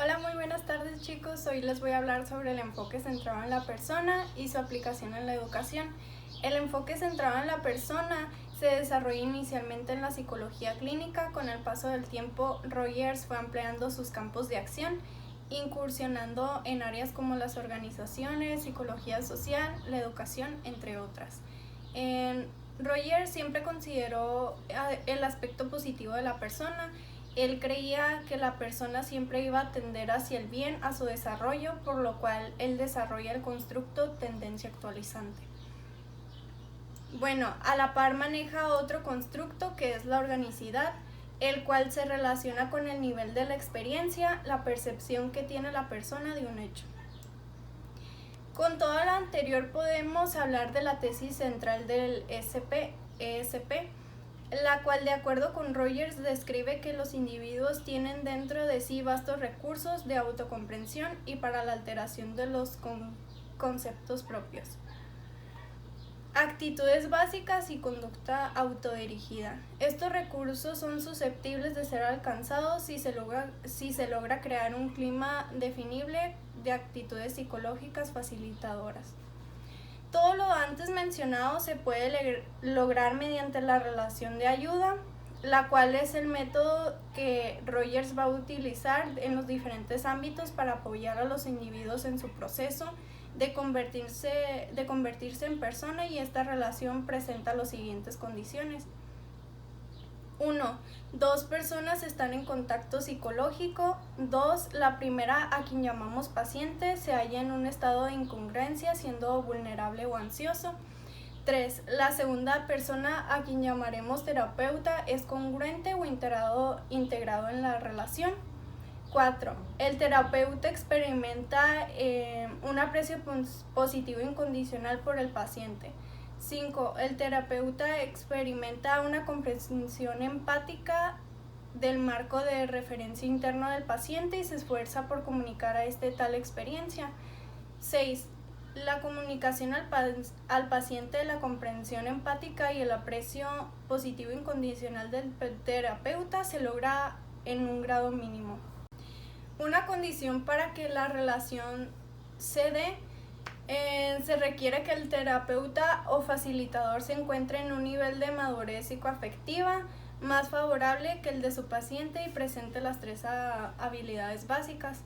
Hola, muy buenas tardes chicos. Hoy les voy a hablar sobre el enfoque centrado en la persona y su aplicación en la educación. El enfoque centrado en la persona se desarrolla inicialmente en la psicología clínica. Con el paso del tiempo, Rogers fue ampliando sus campos de acción, incursionando en áreas como las organizaciones, psicología social, la educación, entre otras. Rogers siempre consideró el aspecto positivo de la persona. Él creía que la persona siempre iba a tender hacia el bien, a su desarrollo, por lo cual él desarrolla el constructo tendencia actualizante. Bueno, a la par maneja otro constructo que es la organicidad, el cual se relaciona con el nivel de la experiencia, la percepción que tiene la persona de un hecho. Con todo lo anterior podemos hablar de la tesis central del ESP, la cual, de acuerdo con Rogers, describe que los individuos tienen dentro de sí vastos recursos de autocomprensión y para la alteración de los conceptos propios, actitudes básicas y conducta autodirigida. Estos recursos son susceptibles de ser alcanzados si se logra crear un clima definible de actitudes psicológicas facilitadoras. Todo lo antes mencionado se puede lograr mediante la relación de ayuda, la cual es el método que Rogers va a utilizar en los diferentes ámbitos para apoyar a los individuos en su proceso de convertirse en persona, y esta relación presenta las siguientes condiciones. 1. Dos personas están en contacto psicológico. 2. La primera, a quien llamamos paciente, se halla en un estado de incongruencia, siendo vulnerable o ansioso. 3. La segunda persona, a quien llamaremos terapeuta, es congruente o integrado en la relación. 4. El terapeuta experimenta un aprecio positivo incondicional por el paciente. 5. El terapeuta experimenta una comprensión empática del marco de referencia interno del paciente y se esfuerza por comunicar a este tal experiencia. 6. La comunicación al paciente de la comprensión empática y el aprecio positivo incondicional del terapeuta se logra en un grado mínimo. Una condición para que la relación se dé, se requiere que el terapeuta o facilitador se encuentre en un nivel de madurez psicoafectiva más favorable que el de su paciente y presente las tres habilidades básicas,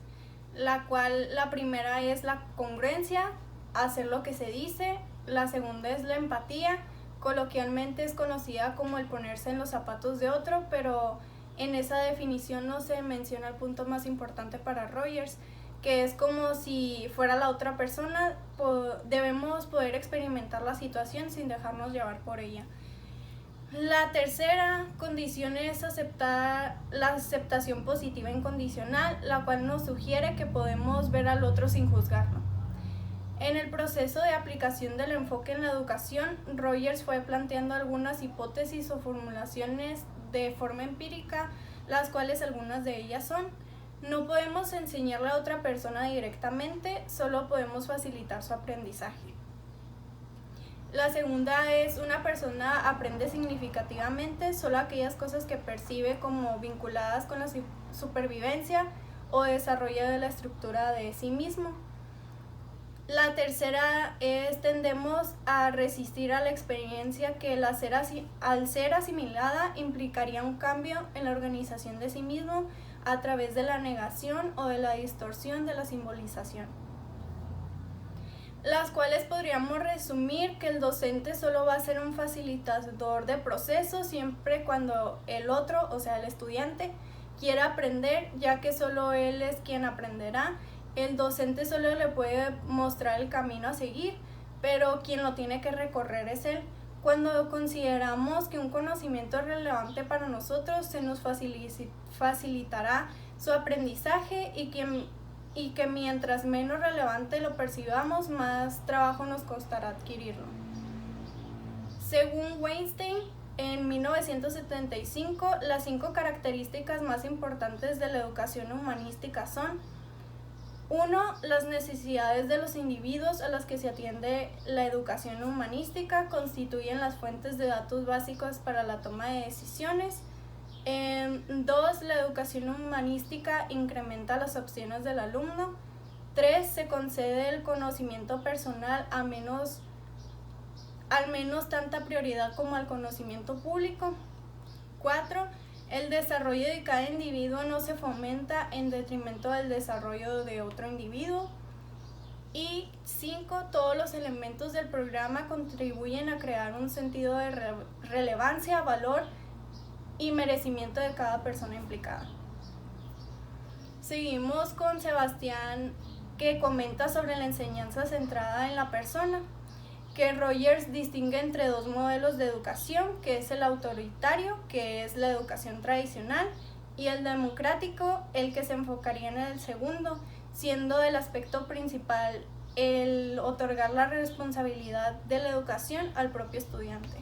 la primera es la congruencia, hacer lo que se dice. La segunda es la empatía, coloquialmente es conocida como el ponerse en los zapatos de otro, pero en esa definición no se menciona el punto más importante para Rogers, que es como si fuera la otra persona. Debemos poder experimentar la situación sin dejarnos llevar por ella. La tercera condición es aceptar la aceptación positiva incondicional, la cual nos sugiere que podemos ver al otro sin juzgarlo. En el proceso de aplicación del enfoque en la educación, Rogers fue planteando algunas hipótesis o formulaciones de forma empírica, las cuales algunas de ellas son: no podemos enseñarle a otra persona directamente, solo podemos facilitar su aprendizaje. La segunda es: una persona aprende significativamente solo aquellas cosas que percibe como vinculadas con la supervivencia o desarrollo de la estructura de sí mismo. La tercera es: tendemos a resistir a la experiencia que al ser asimilada implicaría un cambio en la organización de sí mismo a través de la negación o de la distorsión de la simbolización. Las cuales podríamos resumir que el docente solo va a ser un facilitador de procesos siempre cuando el otro, o sea el estudiante, quiera aprender, ya que solo él es quien aprenderá. El docente solo le puede mostrar el camino a seguir, pero quien lo tiene que recorrer es él. Cuando consideramos que un conocimiento es relevante para nosotros, se nos facilitará su aprendizaje, y que mientras menos relevante lo percibamos, más trabajo nos costará adquirirlo. Según Weinstein, en 1975, las 5 características más importantes de la educación humanística son: 1. Las necesidades de los individuos a las que se atiende la educación humanística constituyen las fuentes de datos básicos para la toma de decisiones. 2. La educación humanística incrementa las opciones del alumno. 3. Se concede el conocimiento personal al menos tanta prioridad como al conocimiento público. 4. El desarrollo de cada individuo no se fomenta en detrimento del desarrollo de otro individuo. Y 5. Todos los elementos del programa contribuyen a crear un sentido de relevancia, valor y merecimiento de cada persona implicada. Seguimos con Sebastián, que comenta sobre la enseñanza centrada en la persona, que Rogers distingue entre 2 modelos de educación, que es el autoritario, que es la educación tradicional, y el democrático, el que se enfocaría en el segundo, siendo el aspecto principal el otorgar la responsabilidad de la educación al propio estudiante.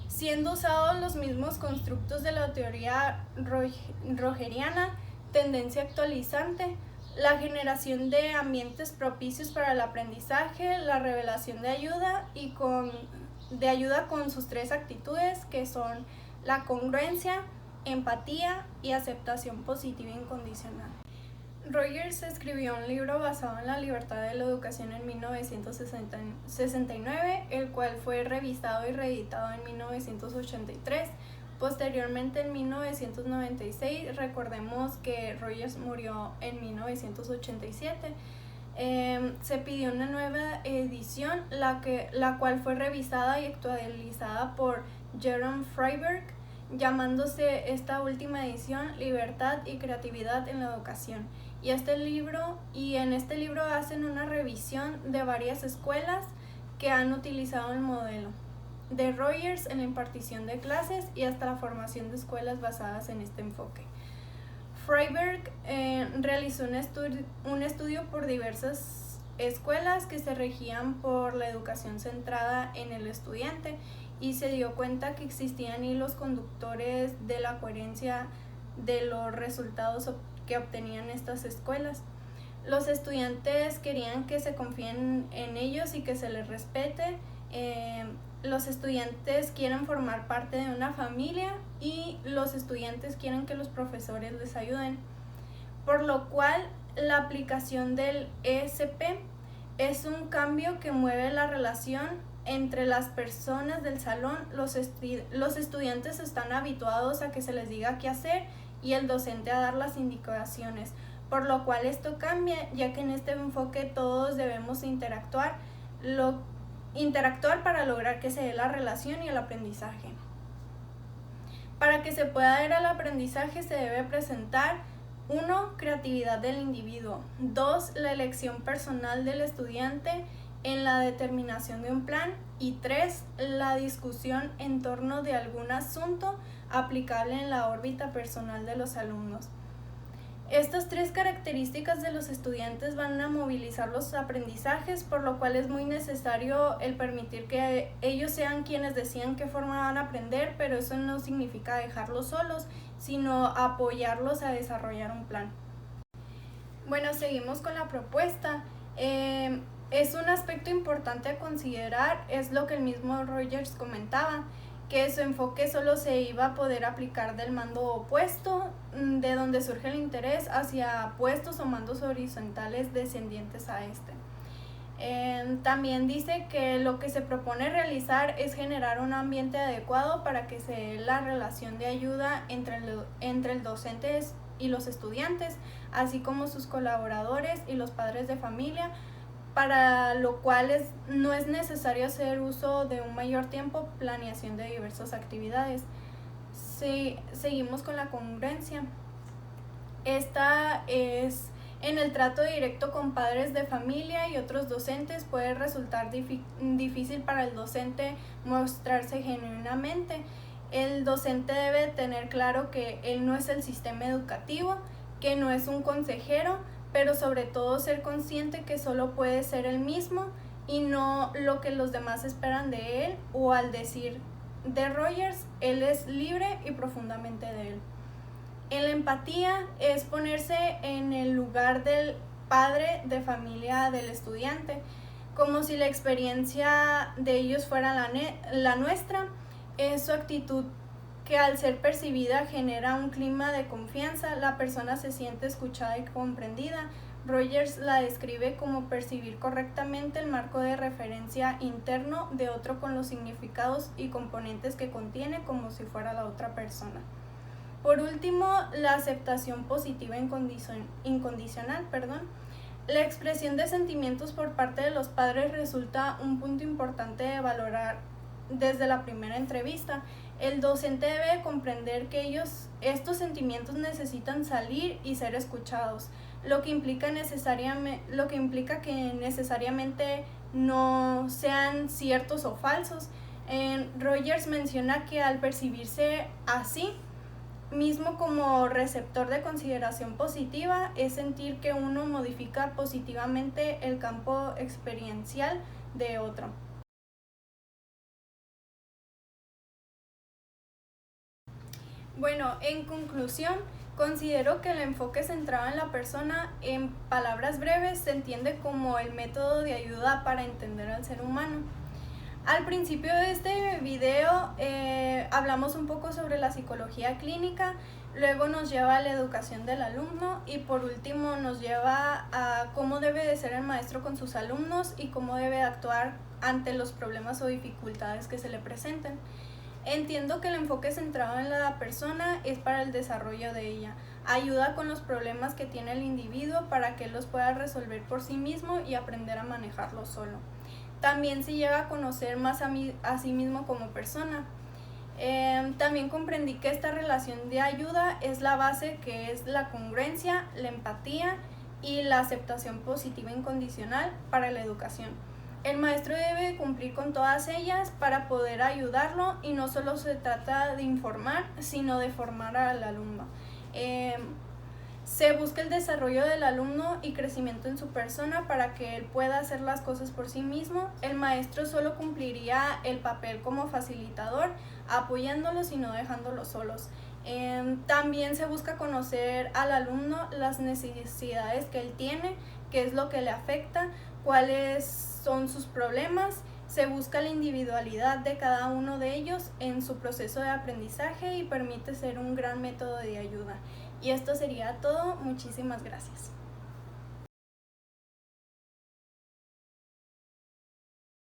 Siendo usados los mismos constructos de la teoría rogeriana, tendencia actualizante, la generación de ambientes propicios para el aprendizaje, la revelación de ayuda con sus 3 actitudes, que son la congruencia, empatía y aceptación positiva e incondicional. Rogers escribió un libro basado en la libertad de la educación en 1969, el cual fue revisado y reeditado en 1983. Posteriormente, en 1996, recordemos que Rogers murió en 1987, se pidió una nueva edición, la cual fue revisada y actualizada por Jerome Freiberg, llamándose esta última edición Libertad y Creatividad en la Educación. Y en este libro hacen una revisión de varias escuelas que han utilizado el modelo de Rogers en la impartición de clases y hasta la formación de escuelas basadas en este enfoque. Freiberg realizó un estudio por diversas escuelas que se regían por la educación centrada en el estudiante y se dio cuenta que existían hilos conductores de la coherencia de los resultados que obtenían estas escuelas. Los estudiantes querían que se confíen en ellos y que se les respete. Los estudiantes quieren formar parte de una familia y los estudiantes quieren que los profesores les ayuden. Por lo cual, la aplicación del ESP es un cambio que mueve la relación entre las personas del salón. Los estudiantes están habituados a que se les diga qué hacer y el docente a dar las indicaciones, por lo cual esto cambia, ya que en este enfoque todos debemos interactuar para lograr que se dé la relación y el aprendizaje. Para que se pueda dar el aprendizaje se debe presentar 1. Creatividad del individuo. 2. La elección personal del estudiante en la determinación de un plan. Y 3. La discusión en torno de algún asunto aplicable en la órbita personal de los alumnos. Estas 3 características de los estudiantes van a movilizar los aprendizajes, por lo cual es muy necesario el permitir que ellos sean quienes decidan qué forma van a aprender, pero eso no significa dejarlos solos, sino apoyarlos a desarrollar un plan. Bueno, seguimos con la propuesta. Es un aspecto importante a considerar, es lo que el mismo Rogers comentaba, que su enfoque solo se iba a poder aplicar del mando opuesto, de donde surge el interés hacia puestos o mandos horizontales descendientes a este. También dice que lo que se propone realizar es generar un ambiente adecuado para que se dé la relación de ayuda entre el docente y los estudiantes, así como sus colaboradores y los padres de familia, para lo cual no es necesario hacer uso de un mayor tiempo, planeación de diversas actividades. Seguimos con la congruencia. Esta es en el trato directo con padres de familia y otros docentes. Puede resultar difícil para el docente mostrarse genuinamente. El docente debe tener claro que él no es el sistema educativo, que no es un consejero, pero sobre todo ser consciente que solo puede ser él mismo y no lo que los demás esperan de él, o al decir de Rogers, él es libre y profundamente de él. En la empatía es ponerse en el lugar del padre de familia del estudiante, como si la experiencia de ellos fuera la nuestra. Es su actitud que al ser percibida genera un clima de confianza, la persona se siente escuchada y comprendida. Rogers la describe como percibir correctamente el marco de referencia interno de otro con los significados y componentes que contiene como si fuera la otra persona. Por último, la aceptación positiva incondicional. La expresión de sentimientos por parte de los padres resulta un punto importante de valorar desde la primera entrevista. El docente debe comprender que estos sentimientos necesitan salir y ser escuchados, lo que implica que necesariamente no sean ciertos o falsos. Rogers menciona que al percibirse así mismo como receptor de consideración positiva es sentir que uno modifica positivamente el campo experiencial de otro. Bueno, en conclusión, considero que el enfoque centrado en la persona, en palabras breves, se entiende como el método de ayuda para entender al ser humano. Al principio de este video hablamos un poco sobre la psicología clínica, luego nos lleva a la educación del alumno y por último nos lleva a cómo debe de ser el maestro con sus alumnos y cómo debe de actuar ante los problemas o dificultades que se le presenten. Entiendo que el enfoque centrado en la persona es para el desarrollo de ella. Ayuda con los problemas que tiene el individuo para que él los pueda resolver por sí mismo y aprender a manejarlos solo. También se llega a conocer más a sí mismo como persona. También comprendí que esta relación de ayuda es la base, que es la congruencia, la empatía y la aceptación positiva incondicional para la educación. El maestro debe cumplir con todas ellas para poder ayudarlo y no solo se trata de informar, sino de formar al alumno. Se busca el desarrollo del alumno y crecimiento en su persona para que él pueda hacer las cosas por sí mismo. El maestro solo cumpliría el papel como facilitador, apoyándolos y no dejándolos solos. También se busca conocer al alumno las necesidades que él tiene, qué es lo que le afecta, cuáles son sus problemas. Se busca la individualidad de cada uno de ellos en su proceso de aprendizaje y permite ser un gran método de ayuda. Y esto sería todo. Muchísimas gracias.